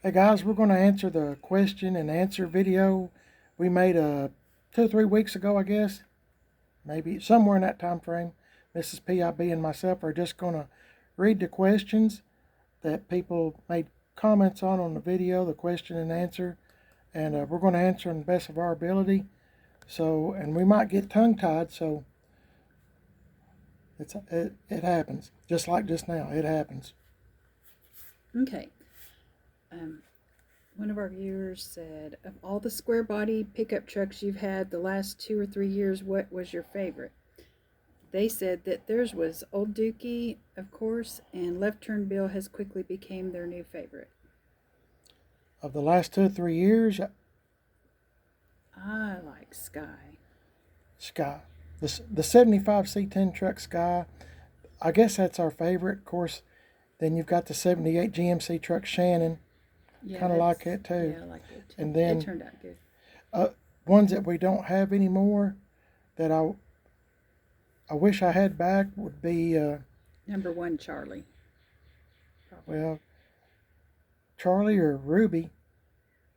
Hey guys, we're going to answer the question and answer video we made 2 or 3 weeks ago, I guess. Maybe somewhere in that time frame. Mrs. PIB and myself are just going to read the questions that people made comments on the video, the question and answer, and we're going to answer them the best of our ability. So, and we might get tongue-tied, so it happens. Just like just now, it happens. Okay. One of our viewers said, of all the square body pickup trucks you've had the last 2 or 3 years, what was your favorite? They said that theirs was Old Dookie, of course, and Left Turn Bill has quickly became their new favorite. Of the last 2 or 3 years, I like Sky. Sky. The 75 C10 truck Sky, I guess that's our favorite. Of course, then you've got the 78 GMC truck Shannon. Yeah, Kind of like it too. Yeah, I like it too. And then It turned out good. Ones that we don't have anymore that I wish I had back would be Number one, Charlie. Probably. Well, Charlie or Ruby.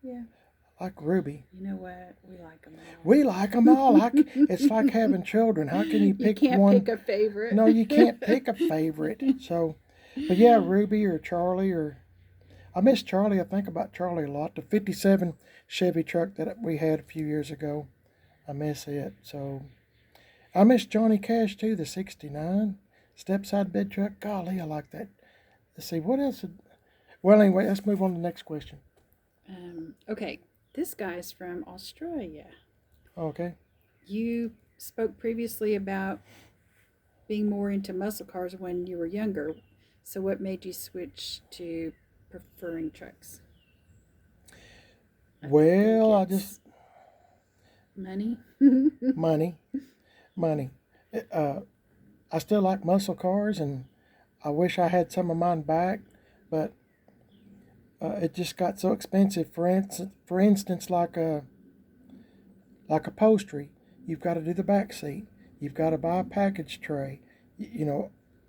Yeah. I like Ruby. You know what? We like them all. We like them all. It's like having children. How can you pick You can't one? pick a favorite. No, you can't pick a favorite. So, but yeah, Ruby or Charlie or I miss Charlie. I think about Charlie a lot. The 57 Chevy truck that we had a few years ago. I miss it. So I miss Johnny Cash too, the 69 step-side bed truck. Golly, I like that. Let's see, what else? Well, anyway, let's move on to the next question. Okay, this guy's from Australia. Okay. You spoke previously about being more into muscle cars when you were younger. So what made you switch to preferring trucks? Well, I just money. money. I still like muscle cars, and I wish I had some of mine back, but it just got so expensive. For instance, like upholstery, you've got to do the back seat. You've got to buy a package tray.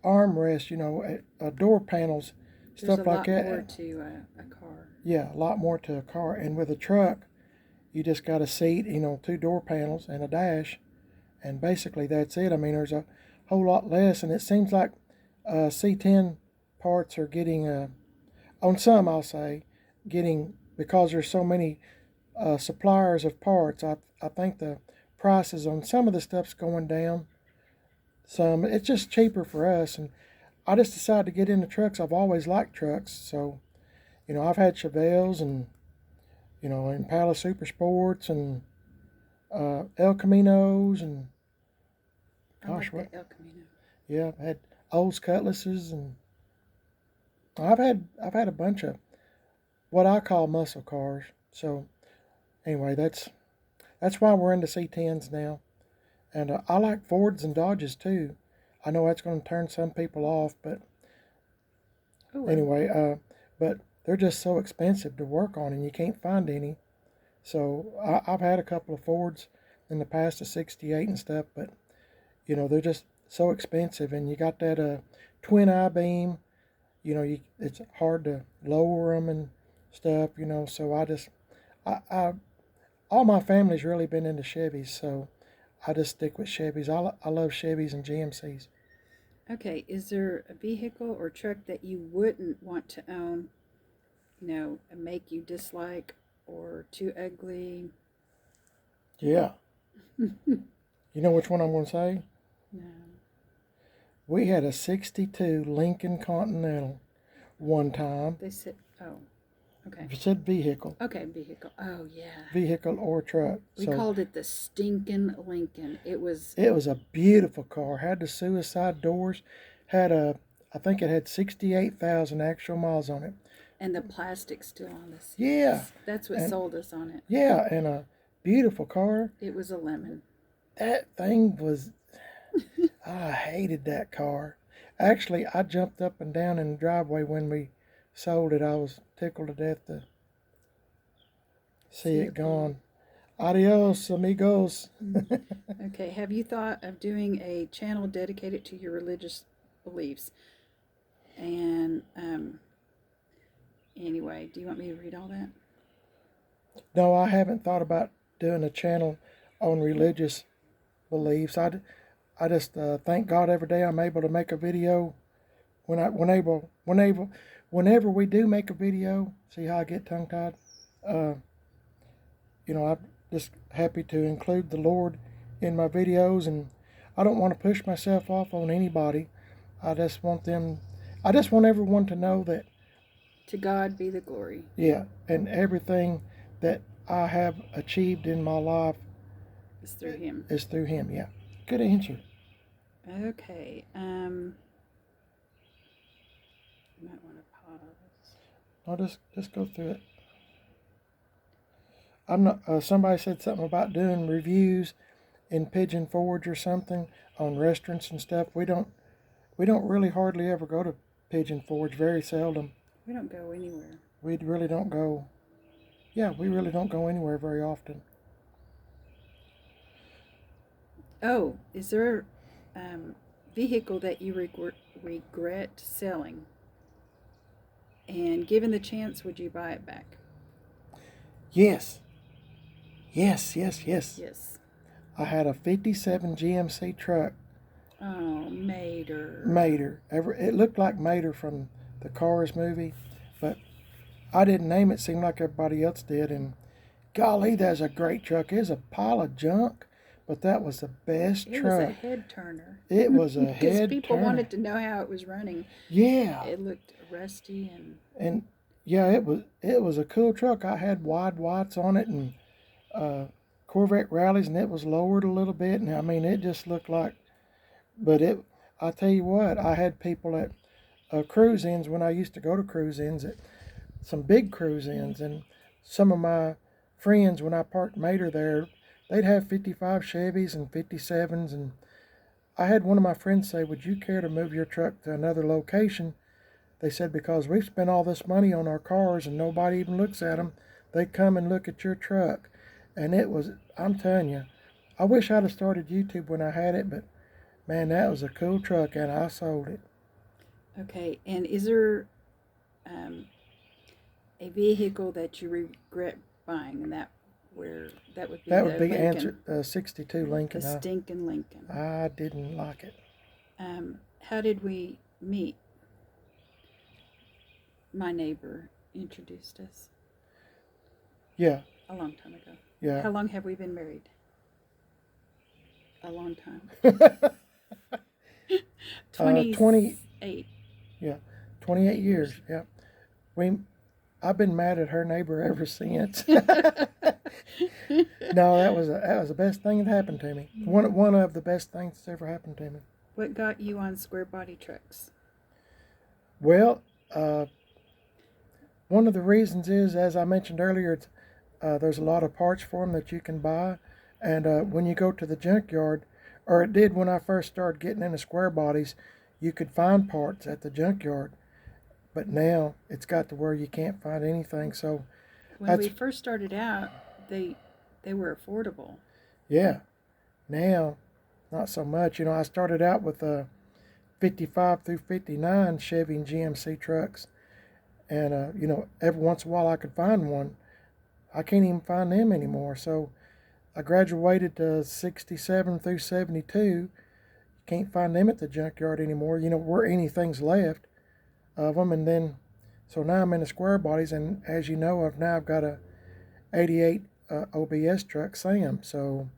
Armrests. Door panels, stuff like that. There's a lot more to a car. Yeah, a lot more to a car. And with a truck, you just got a seat, 2 door panels and a dash, and basically that's it. I mean, there's a whole lot less, and it seems like C10 parts are getting, on some I'll say, getting, because there's so many suppliers of parts, I think the prices on some of the stuff's going down. Some, it's just cheaper for us, and I just decided to get into trucks. I've always liked trucks, so, I've had Chevelles and, Impala Super Sports and El Caminos and gosh, what? El Camino. Yeah, I've had Olds Cutlasses, and I've had a bunch of what I call muscle cars. So anyway, that's why we're into C10s now, and I like Fords and Dodges too. I know that's going to turn some people off, but anyway, but they're just so expensive to work on, and you can't find any. So I've had a couple of Fords in the past, of '68 and stuff, but they're just so expensive, and you got that twin I-beam. It's hard to lower them and stuff. So I all my family's really been into Chevys, so I just stick with Chevys. I love Chevys and GMCs. Okay, is there a vehicle or truck that you wouldn't want to own? Make you dislike or too ugly? Yeah. You know which one I'm going to say? No. We had a '62 Lincoln Continental one time. They said, oh, okay. It said vehicle. Okay, vehicle. Oh, yeah. Vehicle or truck. We called it the stinking Lincoln. It was a beautiful car. Had the suicide doors. I think it had 68,000 actual miles on it. And the plastic's still on the seats. Yeah. That's what sold us on it. Yeah, and a beautiful car. It was a lemon. That thing was, I hated that car. Actually, I jumped up and down in the driveway when we sold it. I was tickled to death to see it gone. Adios, amigos. Okay, have you thought of doing a channel dedicated to your religious beliefs? And Anyway, do you want me to read all that? No, I haven't thought about doing a channel on religious beliefs. I just thank God every day I'm able to make a video. Whenever we do make a video, see how I get tongue tied. Uh, I'm just happy to include the Lord in my videos, and I don't want to push myself off on anybody. I just want them. I just want everyone to know that. To God be the glory. Yeah, and everything that I have achieved in my life It's through Him. is through Him. Yeah, good answer. Okay. You might want to pause. I'll just go through it. I'm not. Somebody said something about doing reviews in Pigeon Forge or something on restaurants and stuff. We don't really hardly ever go to Pigeon Forge. Very seldom. We don't go anywhere. We really don't go. Yeah, we really don't go anywhere very often. Oh, is there a vehicle that you regret selling? And given the chance, would you buy it back? Yes. Yes. Yes. I had a 57 GMC truck. Oh, Mater. Mater. It looked like Mater from the Cars movie, but I didn't name it. Seemed like everybody else did. And golly, that's a great truck. It was a pile of junk, but that was the best truck. It was a head turner. It was a head turner. Because people wanted to know how it was running. Yeah. It looked rusty and yeah, it was a cool truck. I had wide whites on it and Corvette rallies, and it was lowered a little bit. And I mean, it just looked like. But I tell you what, I had people at cruise-ins when I used to go to cruise-ins, at some big cruise-ins, and some of my friends, when I parked Mater there, they'd have 55 Chevys and 57s, and I had one of my friends say, "Would you care to move your truck to another location?" They said, "Because we've spent all this money on our cars and nobody even looks at them. They come and look at your truck." And I'm telling you, I wish I'd have started YouTube when I had it, but man, that was a cool truck, and I sold it. Okay, and is there a vehicle that you regret buying, and that would be Lincoln. Answer 62 Lincoln. The stinking Lincoln. I didn't like it. How did we meet? My neighbor introduced us. Yeah. A long time ago. Yeah. How long have we been married? A long time. 28. Yeah, 28 years. Yeah, I've been mad at her neighbor ever since. No, that was the best thing that happened to me. One of the best things that's ever happened to me. What got you on square body trucks? Well, one of the reasons is, as I mentioned earlier, there's a lot of parts for them that you can buy, and when you go to the junkyard, or it did when I first started getting into square bodies, you could find parts at the junkyard, but now it's got to where you can't find anything. So when we first started out, they were affordable. Yeah, now not so much. I started out with 55 through 59 Chevy and GMC trucks, and every once in a while I could find one. I can't even find them anymore. So I graduated to 67 through 72. Can't find them at the junkyard anymore. Where anything's left of them. And then, so now I'm in the square bodies, and as you know, I've got a 88 OBS truck, Sam. So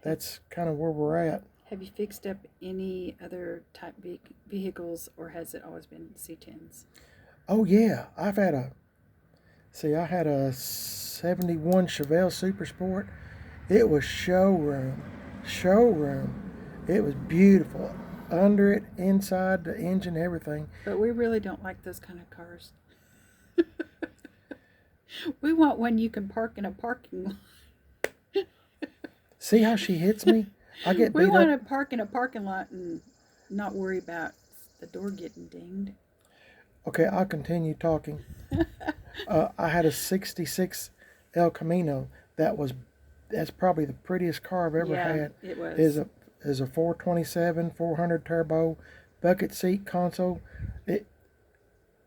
that's kind of where we're at. Have you fixed up any other type vehicles, or has it always been C10s? Oh yeah, I had a 71 Chevelle Super Sport. It was showroom. It was beautiful. Under it, inside, the engine, everything. But we really don't like those kind of cars. We want one you can park in a parking lot. See how she hits me? I get beat We want up. to park in a parking lot and not worry about the door getting dinged. Okay, I'll continue talking. I had a 66 El Camino. That's probably the prettiest car I've ever had. It was. Is a 427, 400 turbo, bucket seat console.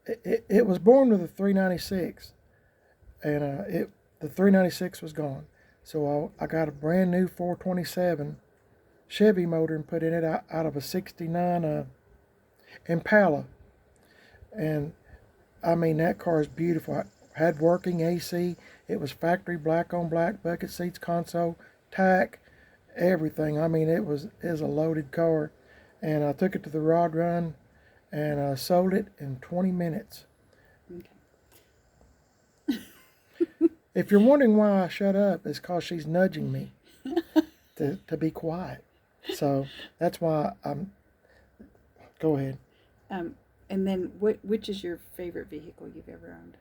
it was born with a 396, and the 396 was gone. So I got a brand new 427 Chevy motor and put in it out of a 69 Impala. And I mean, that car is beautiful. I had working AC. It was factory black on black, bucket seats, console, tack, everything. I mean, it was a loaded car. And I took it to the rod run and I sold it in 20 minutes. Okay. If you're wondering why I shut up, it's because she's nudging me to be quiet. So that's why I'm. Go ahead. And then, which is your favorite vehicle you've ever owned?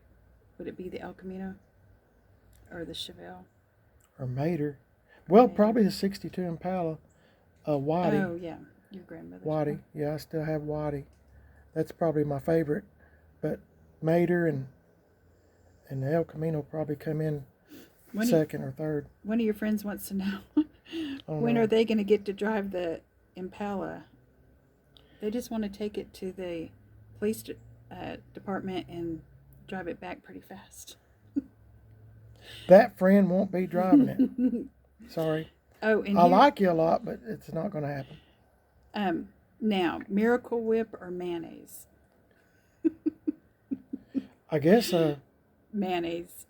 Would it be the El Camino or the Chevelle? Or Mater. Well, Mater. probably the 62 Impala. Waddy. Oh, yeah. Your grandmother's Waddy. one. Yeah, I still have Waddy. That's probably my favorite. But Mater and the El Camino probably come in second or third. One of your friends wants to know, when know. are they going to get to drive the Impala? They just want to take it to the police department and drive it back pretty fast. That friend won't be driving it. Sorry. Oh, and I like you a lot, but it's not going to happen. Now, Miracle Whip or mayonnaise? I guess Mayonnaise.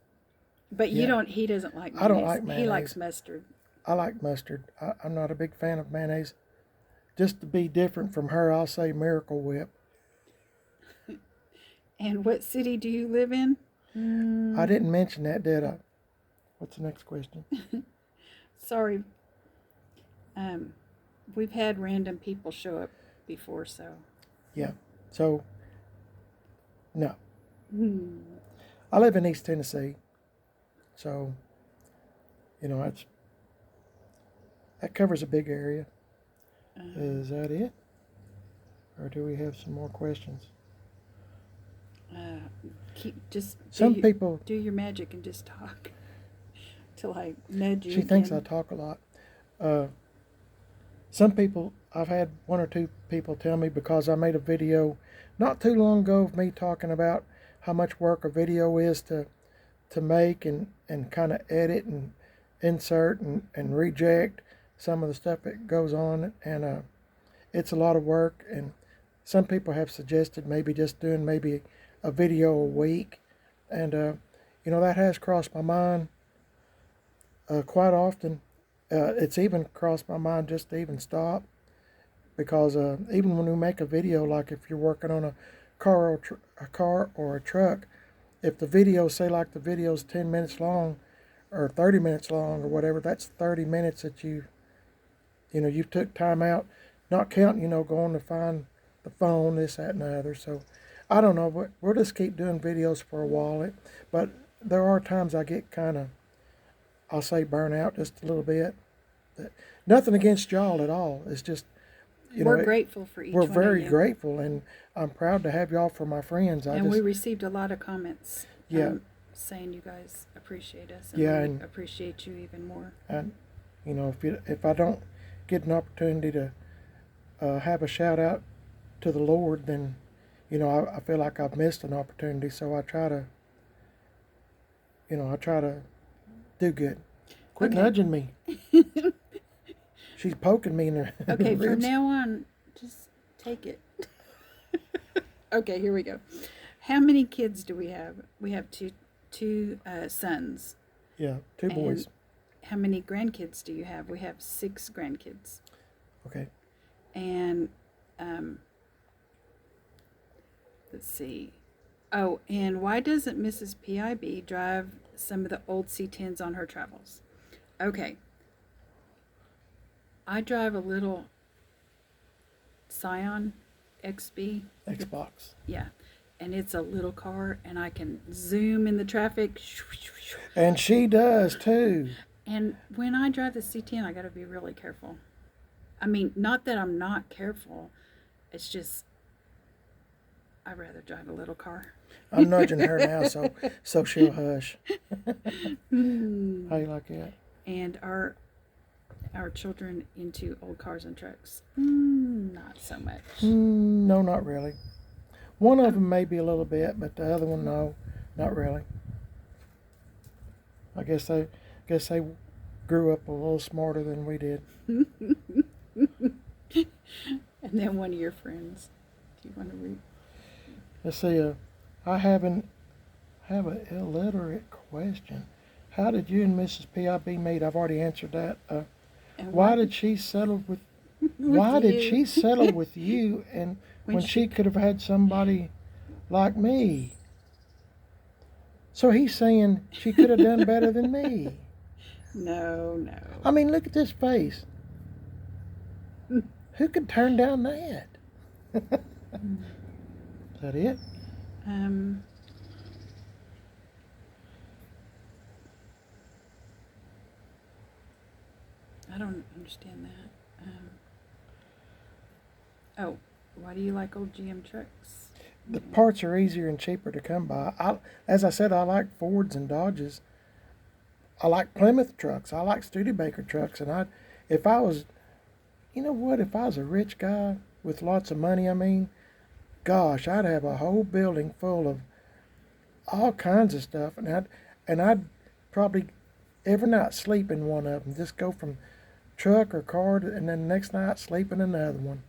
But you Yeah. don't. He doesn't like mayonnaise. I don't like mayonnaise. He likes mustard. I like mustard. I'm not a big fan of mayonnaise. Just to be different from her, I'll say Miracle Whip. And what city do you live in? I didn't mention that, did I? What's the next question? Sorry. We've had random people show up before, so. Yeah. So, no. Hmm. I live in East Tennessee. So, that covers a big area. Is that it? Or do we have some more questions? Some people do your magic and just talk till I nudge you. She thinks I talk a lot. Some people, I've had one or two people tell me, because I made a video not too long ago of me talking about how much work a video is to make and kind of edit and insert and reject some of the stuff that goes on, and it's a lot of work. And some people have suggested maybe just doing maybe a video a week, and that has crossed my mind quite often. It's even crossed my mind just to even stop, because even when we make a video, like if you're working on a car or a truck, if the video, say like the video's 10 minutes long or 30 minutes long or whatever, that's 30 minutes that you took time out, not counting, going to find the phone, this, that, and the other. So I don't know, but we'll just keep doing videos for a while. But there are times I get kind of, I'll say, burn out just a little bit. Nothing against y'all at all. It's just, we're grateful for each we're one of very you. grateful, and I'm proud to have y'all for my friends. We received a lot of comments. Yeah. Saying you guys appreciate us, Yeah, we and appreciate you even more. And if I don't get an opportunity to have a shout out to the Lord, then I feel like I've missed an opportunity. So I try to do good. Quit nudging me. She's poking me in the Okay, ribs. from now on, just take it. Okay, here we go. How many kids do we have? We have two sons. Yeah, two boys. How many grandkids do you have? We have 6 grandkids. Okay. And let's see. Oh, and why doesn't Mrs. PIB drive some of the old C10s on her travels? Okay. I drive a little Scion XB. Xbox. Yeah. And it's a little car, and I can zoom in the traffic. And she does too. And when I drive the C10, I got to be really careful. I mean, not that I'm not careful. It's just, I'd rather drive a little car. I'm nudging her now, so she'll hush. How you like that? And our children into old cars and trucks? Not so much. No, not really. One of them maybe a little bit, but the other one, no, not really. I guess they grew up a little smarter than we did. And then one of your friends. Do you want to read? Let's see. I have an illiterate question. How did you and Mrs. PIB meet? I've already answered that. Why did she settle with? Why did she settle with you, and when she could have had somebody like me? So he's saying she could have done better than me. No. I mean, look at this face. Who could turn down that? Is that it? I don't understand that. Oh, why do you like old GM trucks? The parts are easier and cheaper to come by. As I said, I like Fords and Dodges. I like Plymouth trucks. I like Studebaker trucks. And if I was, you know what? If I was a rich guy with lots of money, I mean, gosh, I'd have a whole building full of all kinds of stuff, and I'd probably every night sleep in one of them. Just go from truck or car, and then the next night sleep in another one.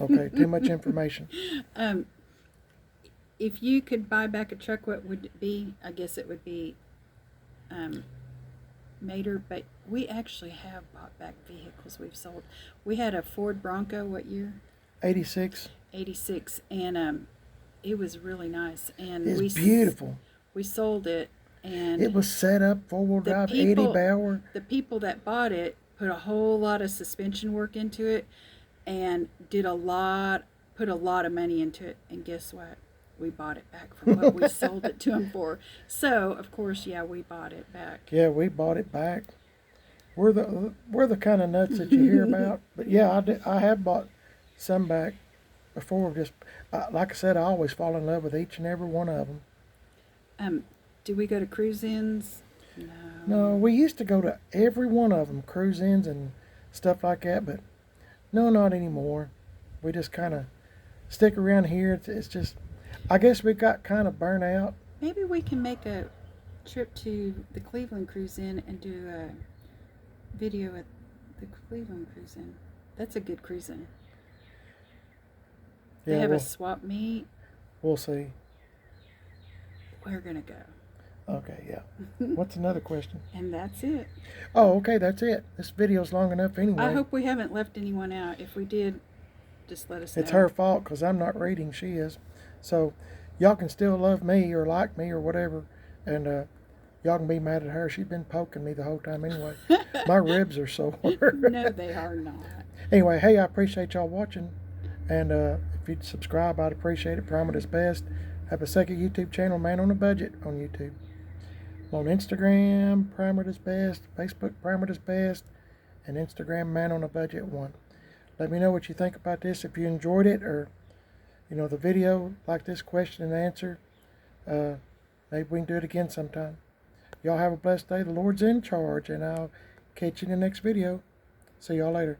Okay, too much information. If you could buy back a truck, what would it be? I guess it would be Mater, but we actually have bought back vehicles we've sold. We had a Ford Bronco, what year? 86. 86, and it was really nice. And it's beautiful. We sold it, and it was set up four-wheel drive, 80 Bauer. The people that bought it put a whole lot of suspension work into it, and put a lot of money into it. And guess what? We bought it back for what we sold it to them for. So, of course, yeah, we bought it back. Yeah, we bought it back. We're the kind of nuts that you hear about. But yeah, I have bought some back before. Just like I said, I always fall in love with each and every one of them. Do we go to cruise-ins? No, we used to go to every one of them, cruise-ins and stuff like that. But no, not anymore. We just kind of stick around here. It's just, I guess we got kind of burnt out. Maybe we can make a trip to the Cleveland Cruise-In and do a video at the Cleveland Cruise-In. That's a good cruise-in. They have a swap meet. We'll see. We're going to go. Okay, yeah. What's another question? And that's it. Oh, okay, that's it. This video's long enough anyway. I hope we haven't left anyone out. If we did, just let us know. It's her fault because I'm not reading. She is. So y'all can still love me or like me or whatever. And y'all can be mad at her. She's been poking me the whole time anyway. My ribs are sore. No, they are not. Anyway, hey, I appreciate y'all watching. And if you'd subscribe, I'd appreciate it. Primer is best. Have a second YouTube channel, Man on a Budget, on YouTube. I'm on Instagram, Primer is best. Facebook, Primer is best. And Instagram, Man on a Budget 1. Let me know what you think about this. If you enjoyed it, or the video like this question and answer, maybe we can do it again sometime. Y'all have a blessed day. The Lord's in charge, and I'll catch you in the next video. See y'all later.